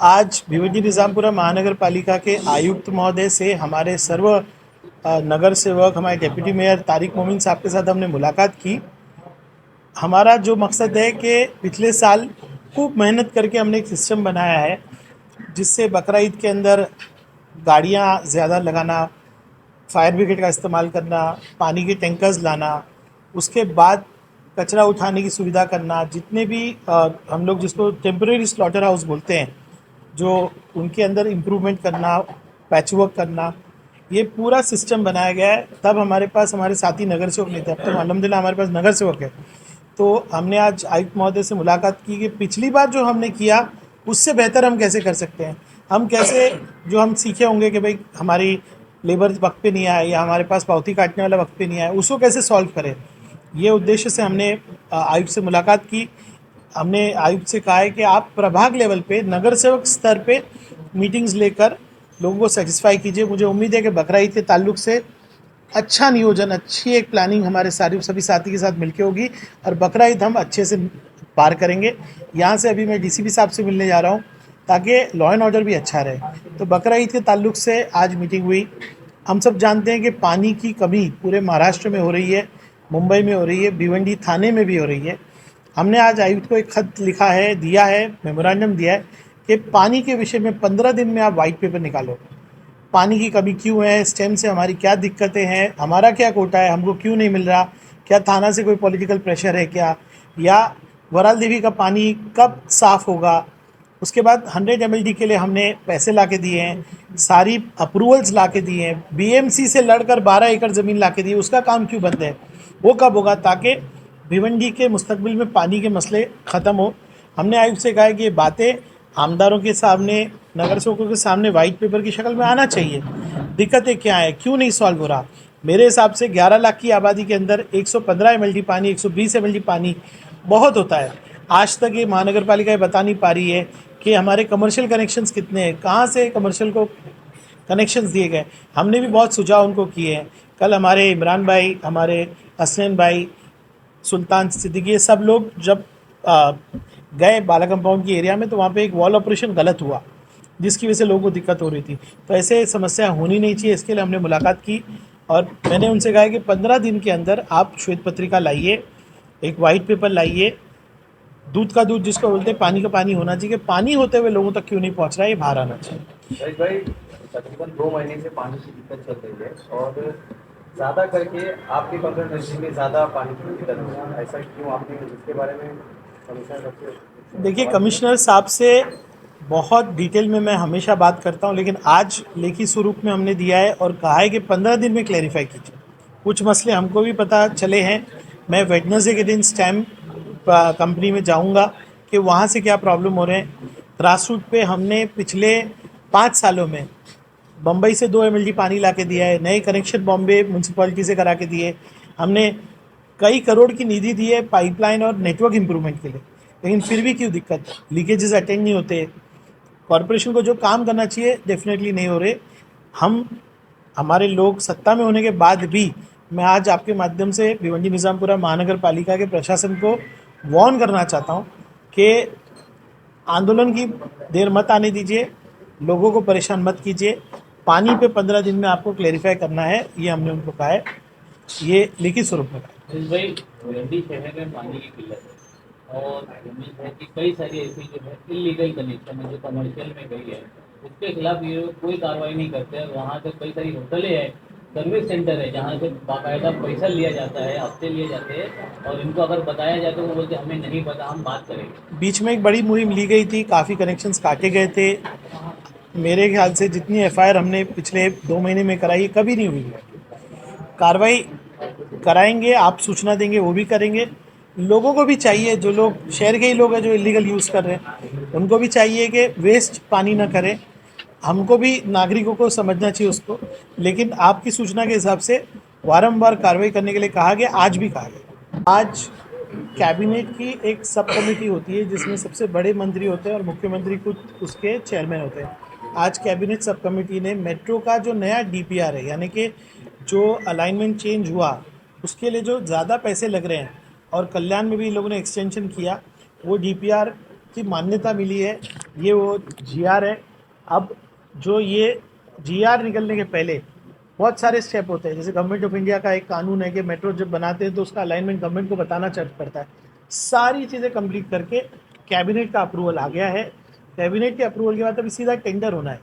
आज भिवंडी निज़ामपुरा महानगर पालिका के आयुक्त महोदय से हमारे सर्व नगर सेवक, हमारे डिप्टी मेयर तारिक मोमिन साहब के साथ हमने मुलाकात की। हमारा जो मकसद है कि पिछले साल खूब मेहनत करके हमने एक सिस्टम बनाया है जिससे बकरा ईद के अंदर गाड़ियाँ ज़्यादा लगाना, फायर ब्रिगेड का इस्तेमाल करना, पानी के टैंकर्स लाना, उसके बाद कचरा उठाने की सुविधा करना, जितने भी हम लोग जिसको टेम्परेरी स्लॉटर हाउस बोलते हैं, जो उनके अंदर इम्प्रूवमेंट करना, पैचवर्क करना, ये पूरा सिस्टम बनाया गया है। तब हमारे पास हमारे साथी नगर सेवक नहीं थे, अब तो अल्हम्दुलिल्लाह हमारे पास नगर सेवक है। तो हमने आज आयुक्त महोदय से मुलाकात की कि पिछली बार जो हमने किया उससे बेहतर हम कैसे कर सकते हैं, हम कैसे जो हम सीखे होंगे कि भाई हमारी लेबर वक्त पे नहीं आए या हमारे पास पावती काटने वाला वक्त पे नहीं आया, उसको कैसे सॉल्व करें। ये उद्देश्य से हमने आयुक्त से मुलाकात की। हमने आयुक्त से कहा है कि आप प्रभाग लेवल पे, नगर सेवक स्तर पे मीटिंग्स लेकर लोगों को सेटिस्फाई कीजिए। मुझे उम्मीद है कि बकरा ईद के ताल्लुक से अच्छा नियोजन, अच्छी एक प्लानिंग हमारे सभी साथी के साथ मिलके होगी और बकरा ईद हम अच्छे से पार करेंगे। यहाँ से अभी मैं डीसीपी साहब से मिलने जा रहा हूँ ताकि लॉ एंड ऑर्डर भी अच्छा रहे। तो बकरा ईद के ताल्लुक से आज मीटिंग हुई। हम सब जानते हैं कि पानी की कमी पूरे महाराष्ट्र में हो रही है, मुंबई में हो रही है, भिवंडी थाने में भी हो रही है। हमने आज आयुक्त को एक खत लिखा है, दिया है, मेमोरेंडम दिया है कि पानी के विषय में 15 दिन में आप वाइट पेपर निकालो। पानी की कमी क्यों है, स्टेम से हमारी क्या दिक्कतें हैं, हमारा क्या कोटा है, हमको क्यों नहीं मिल रहा, क्या थाना से कोई पॉलिटिकल प्रेशर है क्या, या वराल देवी का पानी कब साफ़ होगा। उसके बाद 100 mld के लिए हमने पैसे ला के दिए हैं, सारी अप्रूवल्स ला के दिए हैं, बीएमसी से लड़कर 12 एकड़ ज़मीन ला के दी, उसका काम क्यों बंद है, वो कब होगा, ताकि भिवंडी के मुस्तकबिल में पानी के मसले ख़त्म हो। हमने आयुक्त से कहा है कि ये बातें आमदारों के सामने, नगर सेवकों के सामने वाइट पेपर की शक्ल में आना चाहिए। दिक्कतें क्या हैं, क्यों नहीं सॉल्व हो रहा। मेरे हिसाब से 11 लाख की आबादी के अंदर 115 mld पानी, 120 mld पानी बहुत होता है। आज तक ये महानगर पालिका बता नहीं पा रही है कि हमारे कमर्शियल कनेक्शंस कितने हैं, कहाँ से कमर्शियल को कनेक्शंस दिए गए। हमने भी बहुत सुझाव उनको किए हैं। कल हमारे इमरान भाई, हमारे हसनैन भाई, सुल्तान सिद्दीकी, ये सब लोग जब गए बाला कंपाउंड की एरिया में, तो वहाँ पे एक वॉल ऑपरेशन गलत हुआ जिसकी वजह से लोगों को दिक्कत हो रही थी। तो ऐसे समस्या होनी नहीं चाहिए, इसके लिए हमने मुलाकात की और मैंने उनसे कहा कि 15 दिन के अंदर आप श्वेत पत्रिका लाइए, एक वाइट पेपर लाइए। दूध का दूध जिसको बोलते हैं, पानी का पानी होना चाहिए कि पानी होते हुए लोगों तक क्यों नहीं पहुँच रहा है, ये बाहर आना चाहिए। भाई तकरीबन 2 महीने से पानी की दिक्कत चल रही है और ज़्यादा करके आपके कंसल्टेंसी में ज़्यादा पानी की दिक्कत है, ऐसा क्यों? आपने इसके बारे में कमीशन रखे? देखिए, कमिश्नर साहब से बहुत डिटेल में मैं हमेशा बात करता हूं, लेकिन आज लेखी स्वरूप में हमने दिया है और कहा है कि 15 दिन में क्लैरिफाई कीजिए। कुछ मसले हमको भी पता चले हैं। मैं वेडनेसडे के दिन स्टैम्प कंपनी में जाऊंगा कि वहाँ से क्या प्रॉब्लम हो रहे हैं। ग्रास रूट पे हमने पिछले 5 सालों में बम्बई से 2 mld पानी ला के दिया है, नए कनेक्शन बॉम्बे म्यूनसिपैलिटी से करा के दिए। हमने कई करोड़ की निधि दी है पाइपलाइन और नेटवर्क इम्प्रूवमेंट के लिए, लेकिन फिर भी क्यों दिक्कत, लीकेजेस अटेंड नहीं होते। कॉरपोरेशन को जो काम करना चाहिए डेफिनेटली नहीं हो रहे। हम, हमारे लोग सत्ता में होने के बाद भी, मैं आज आपके माध्यम से भिवंडी निज़ामपुरा महानगर पालिका के प्रशासन को वार्न करना चाहता हूँ कि आंदोलन की देर मत आने दीजिए, लोगों को परेशान मत कीजिए। पानी पे 15 दिन में आपको क्लेरिफाई करना है, ये हमने उनको कहा है, ये लिखित स्वरूप में कहा है। भाई भिवंडी शहर में पानी की किल्लत है और उम्मीद है कि कई सारी ऐसी जो है इलीगल कनेक्शन है जो कमर्शियल में गई है, उसके खिलाफ ये कोई कार्रवाई नहीं करते हैं। वहाँ से कई सारी होटलें हैं, सर्विस सेंटर है जहाँ से बाकायदा पैसा लिया जाता है, हफ्ते लिए जाते हैं और इनको अगर बताया जाए तो वो बोलते हमें नहीं पता, हम बात करेंगे। बीच में एक बड़ी मुहिम ली गई थी, काफ़ी कनेक्शंस काटे गए थे। मेरे ख्याल से जितनी एफआईआर हमने पिछले 2 महीने में कराई, कभी नहीं हुई। कार्रवाई कराएंगे, आप सूचना देंगे, वो भी करेंगे। लोगों को भी चाहिए, जो लोग शहर के ही लोग हैं जो इलीगल यूज़ कर रहे हैं, उनको भी चाहिए कि वेस्ट पानी ना करें। हमको भी नागरिकों को समझना चाहिए उसको, लेकिन आपकी सूचना के हिसाब से बारंबार कार्रवाई करने के लिए कहा गया, आज भी कहा गया। आज कैबिनेट की एक सब कमेटी होती है जिसमें सबसे बड़े मंत्री होते हैं और मुख्यमंत्री खुद उसके चेयरमैन होते हैं। आज कैबिनेट सब कमेटी ने मेट्रो का जो नया डीपीआर है, यानी कि जो अलाइनमेंट चेंज हुआ उसके लिए जो ज़्यादा पैसे लग रहे हैं और कल्याण में भी लोगों ने एक्सटेंशन किया, वो डीपीआर की मान्यता मिली है। ये वो जीआर है। अब जो ये जीआर निकलने के पहले बहुत सारे स्टेप होते हैं, जैसे गवर्नमेंट ऑफ इंडिया का एक कानून है कि मेट्रो जब बनाते हैं तो उसका अलाइनमेंट गवर्नमेंट को बताना पड़ता है। सारी चीज़ें कंप्लीट करके कैबिनेट का अप्रूवल आ गया है। कैबिनेट के अप्रूवल के बाद अभी सीधा टेंडर होना है।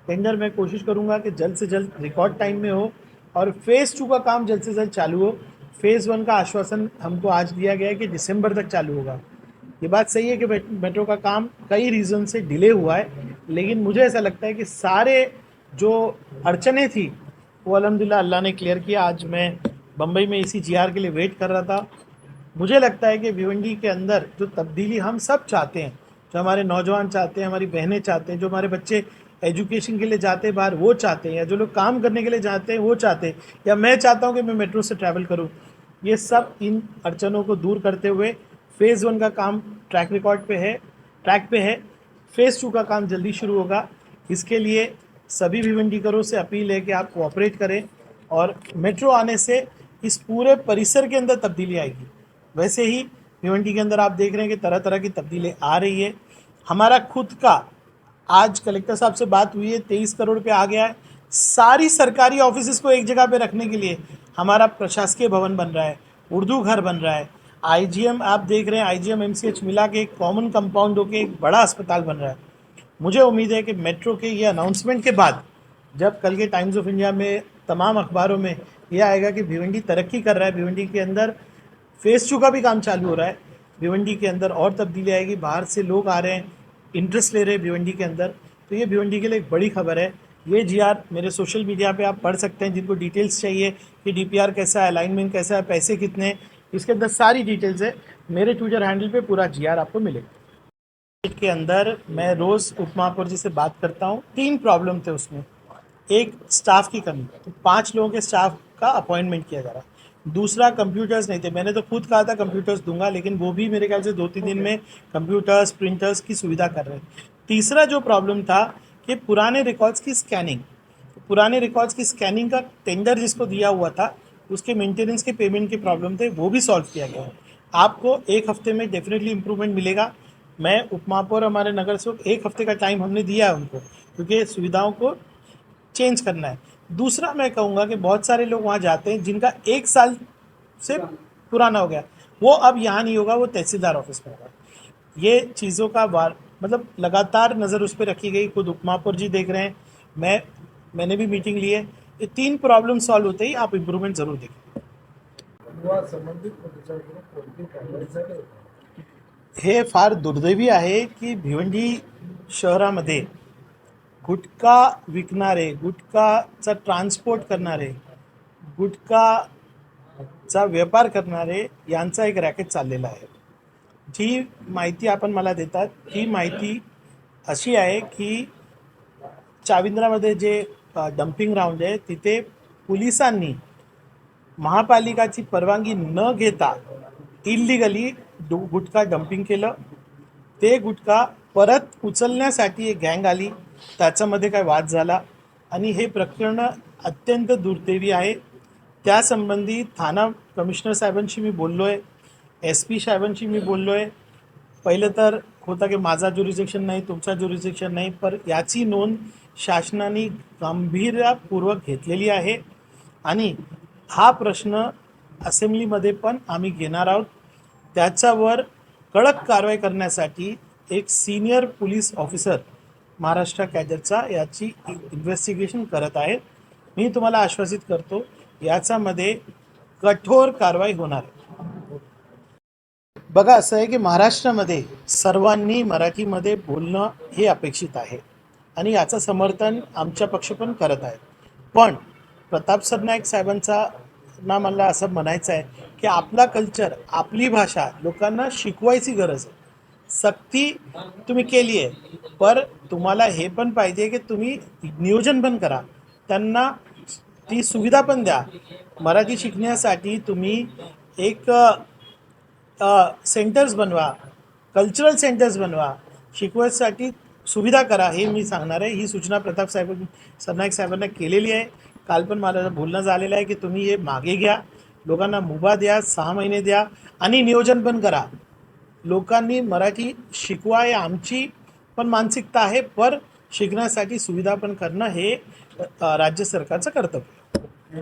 टेंडर मैं कोशिश करूँगा कि जल्द से जल्द रिकॉर्ड टाइम में हो और फेज़ 2 का काम जल्द से जल्द चालू हो। फेज़ 1 का आश्वासन हमको आज दिया गया है कि दिसंबर तक चालू होगा। ये बात सही है कि मेट्रो का काम कई रीज़न से डिले हुआ है, लेकिन मुझे ऐसा लगता है कि सारे जो अड़चनें थी वो अल्हम्दुलिल्लाह अल्लाह ने क्लियर किया। आज मैं बम्बई में इसी जीआर के लिए वेट कर रहा था। मुझे लगता है कि भिवंडी के अंदर जो तब्दीली हम सब चाहते हैं, जो हमारे नौजवान चाहते हैं, हमारी बहनें चाहते हैं, जो हमारे बच्चे एजुकेशन के लिए जाते हैं बाहर वो चाहते हैं, या जो लोग काम करने के लिए जाते हैं वो चाहते हैं, या मैं चाहता हूँ कि मैं मेट्रो से ट्रैवल करूँ, ये सब इन अड़चनों को दूर करते हुए फेज़ 1 का काम ट्रैक पे है। फेज़ 2 का काम जल्दी शुरू होगा। इसके लिए सभी भिवंडीकरों से अपील है कि आप कोऑपरेट करें और मेट्रो आने से इस पूरे परिसर के अंदर तब्दीली आएगी। वैसे ही भिवंडी के अंदर आप देख रहे हैं कि तरह तरह की तब्दीली आ रही है। हमारा खुद का आज कलेक्टर साहब से बात हुई है, 23 करोड़ पे आ गया है। सारी सरकारी ऑफिसेज को एक जगह पे रखने के लिए हमारा प्रशासकीय भवन बन रहा है, उर्दू घर बन रहा है, आईजीएम आप देख रहे हैं, आईजीएम एमसीएच मिला के एक कॉमन कंपाउंड होके एक बड़ा अस्पताल बन रहा है। मुझे उम्मीद है कि मेट्रो के ये अनाउंसमेंट के बाद जब कल के टाइम्स ऑफ इंडिया में तमाम अखबारों में ये आएगा कि भिवंडी तरक्की कर रहा है, भिवंडी के अंदर फेज़ 2 का भी काम चालू हो रहा है, भिवंडी के अंदर और तब्दीली आएगी, बाहर से लोग आ रहे हैं, इंटरेस्ट ले रहे हैं भिवंडी के अंदर, तो ये भिवंडी के लिए एक बड़ी खबर है। ये जीआर मेरे सोशल मीडिया पे आप पढ़ सकते हैं, जिनको डिटेल्स चाहिए कि डीपीआर कैसा है, अलाइनमेंट कैसा है, पैसे कितने हैं, इसके अंदर सारी डिटेल्स है। मेरे ट्विटर हैंडल पे पूरा जीआर आपको मिलेगा। के अंदर मैं रोज़ उपमहापौर जी से बात करता हूँ। 3 प्रॉब्लम थे उसमें। एक स्टाफ की कमी, तो 5 लोगों के स्टाफ का अपॉइंटमेंट किया जा रहा है। दूसरा कंप्यूटर्स नहीं थे, मैंने तो खुद कहा था कंप्यूटर्स दूंगा, लेकिन वो भी मेरे ख्याल से 2-3 दिन में कंप्यूटर्स प्रिंटर्स की सुविधा कर रहे हैं। तीसरा जो प्रॉब्लम था कि पुराने रिकॉर्ड्स की स्कैनिंग, पुराने रिकॉर्ड्स की स्कैनिंग का टेंडर जिसको दिया हुआ था उसके मेंटेनेंस के पेमेंट के प्रॉब्लम थे, वो भी सॉल्व किया गया है। आपको 1 हफ्ते में डेफिनेटली इम्प्रूवमेंट मिलेगा। मैं उपमहापौर हमारे नगर से 1 हफ्ते का टाइम हमने दिया है उनको, क्योंकि सुविधाओं को चेंज करना है। दूसरा मैं कहूँगा कि बहुत सारे लोग वहाँ जाते हैं जिनका 1 साल से पुराना हो गया, वो अब यहाँ नहीं होगा, वो तहसीलदार ऑफिस में होगा। ये चीज़ों का मतलब लगातार नज़र उस पर रखी गई। खुद उपमहापौर जी देख रहे हैं, मैंने भी मीटिंग ली है। ये 3 प्रॉब्लम सॉल्व होते ही आप इम्प्रूवमेंट ज़रूर देखें। हे फार दुर्दैवी आहे की भिवंडी शहरामध्ये गुटखा विकणारे, गुटखाचा ट्रान्सपोर्ट करणारे, गुटखाचा व्यापार करणारे यांचा एक रॅकेट चाललेला आहे। जी माहिती आपण मला देतात ही माहिती अशी आहे की चाविंद्रामध्ये जे डम्पिंग ग्राउंड आहे तिथे पोलिसांनी महापालिकाची परवानगी न घेता इल्लिगली गुटखा डम्पिंग केलं। ते गुटखा परत उचलण्यासाठी एक गँग आली, त्याच्यामध्ये काय वाद झाला आणि हे प्रकरण अत्यंत दुर्दैवी आहे। त्यासंबंधी थाना कमिशनर साहेबांशी मी बोललो आहे, SP साहेबांशी मी बोललो आहे। पहिलं तर होता की माझा ज्युरिडिक्शन नाही, तुमचा ज्युरिडिक्शन नाही, पर याची नोंद शासनाने गांभीर्यपूर्वक घेतलेली आहे आणि हा प्रश्न असेंब्लीमध्ये पण आम्ही घेणार आहोत। त्याच्यावर कडक कारवाई करण्यासाठी एक सीनियर पोलीस ऑफिसर महाराष्ट्र कॅडरचा याची इन्व्हेस्टिगेशन करत आहे। मी तुम्हाला आश्वासित करतो याच्यामध्ये कठोर कारवाई होणार आहे। बघा, असं आहे की महाराष्ट्रामध्ये सर्वांनी मराठीमध्ये बोलणं हे अपेक्षित आहे आणि याचं समर्थन आमच्या पक्ष पण करत आहे। पण प्रताप सरनाईक साहेबांचा ना मला असं म्हणायचं आहे की आपला कल्चर, आपली भाषा लोकांना शिकवायची गरज आहे। सक्ती तुम्ही केली आहे, पर तुम्हाला हे पण पाहिजे की तुम्ही नियोजन पण करा, त्यांना ती सुविधा पण द्या। मराठी शिकण्यासाठी तुम्ही एक सेंटर्स बनवा, कल्चरल सेंटर्स बनवा, शिकवायसाठी सुविधा करा, हे मी सांगणार आहे। ही सूचना प्रताप सरनाईक साहेबांना केलेली आहे। काल पण मला बोलणं झालेलं आहे की तुम्ही हे मागे घ्या, लोकांना मुभा द्या, 6 महिने द्या आणि नियोजन पण करा। लोकांनी मराठी शिकवा, हे आमची पण मानसिकता आहे. पर शिकण्यासाठी सुविधा पण करणं हे राज्य सरकारचं कर्तव्य.